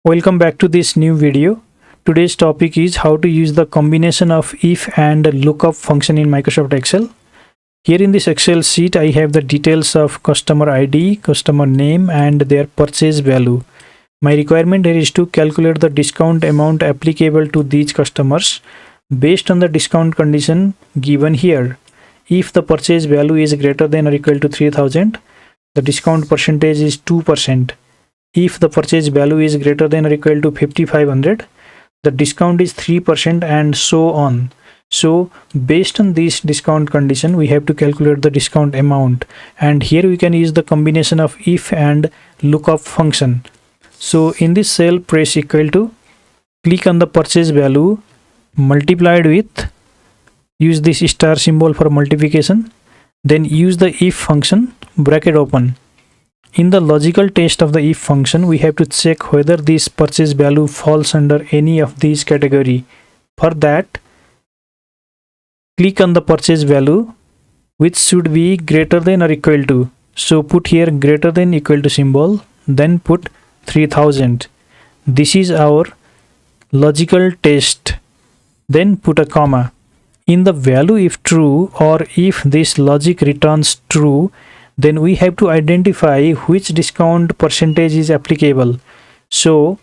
Welcome back to this new video. Today's topic is how to use the combination of if and lookup function in Microsoft Excel. Here in this Excel sheet, I have the details of customer ID, customer name and their purchase value. My requirement here is to calculate the discount amount applicable to these customers based on the discount condition given here. If the purchase value is greater than or equal to 3000, the discount percentage is 2%. If the purchase value is greater than or equal to 5500, the discount is 3% and so on. So based on this discount condition, we have to calculate the discount amount, and here we can use the combination of if and lookup function. So in this cell, press equal to, click on the purchase value multiplied with, use this star symbol for multiplication, then use the if function, bracket open. In the logical test of the if function, we have to check whether this purchase value falls under any of these category. For that, click on the purchase value which should be greater than or equal to. So put here greater than equal to symbol, then put 3000. This is our logical test. Then put a comma. In the value if true, or if this logic returns true, then we have to identify which discount percentage is applicable. So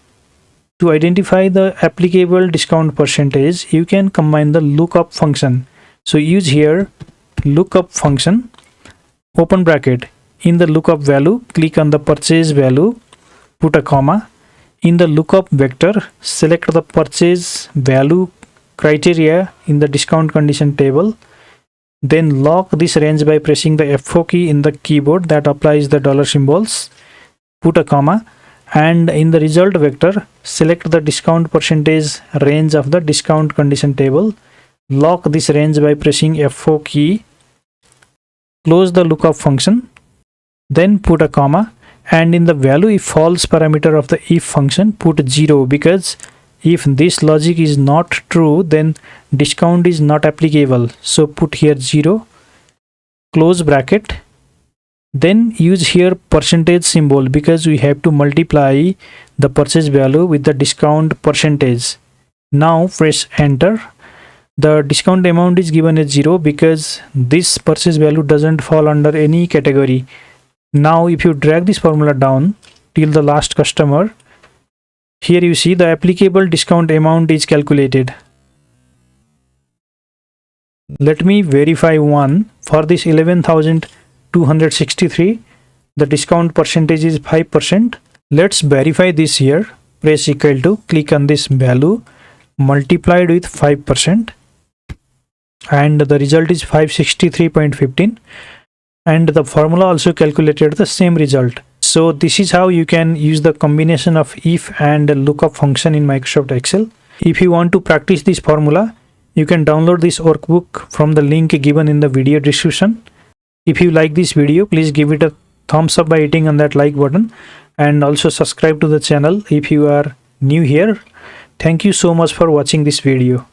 to identify the applicable discount percentage, you can combine the lookup function. So use here lookup function, open bracket. In the lookup value, click on the purchase value, put a comma. In the lookup vector, select the purchase value criteria in the discount condition table. Then lock this range by pressing the F4 key in the keyboard that applies the dollar symbols. Put a comma, and in the result vector, select the discount percentage range of the discount condition table. Lock this range by pressing F4 key. Close the lookup function. Then put a comma, and in the value if false parameter of the if function, put 0, because if this logic is not true, then discount is not applicable. So put here 0, close bracket. Then use here percentage symbol, because we have to multiply the purchase value with the discount percentage. Now press enter. The discount amount is given as 0 because this purchase value doesn't fall under any category. Now if you drag this formula down till the last customer, here you see the applicable discount amount is calculated. Let me verify one. For this 11,263, the discount percentage is 5%. Let's verify this here. Press equal to, click on this value multiplied with 5%, and the result is 563.15, and the formula also calculated the same result. So this is how you can use the combination of if and lookup function in Microsoft Excel. If you want to practice this formula, you can download this workbook from the link given in the video description. If you like this video, please give it a thumbs up by hitting on that like button, and also subscribe to the channel if you are new here. Thank you so much for watching this video.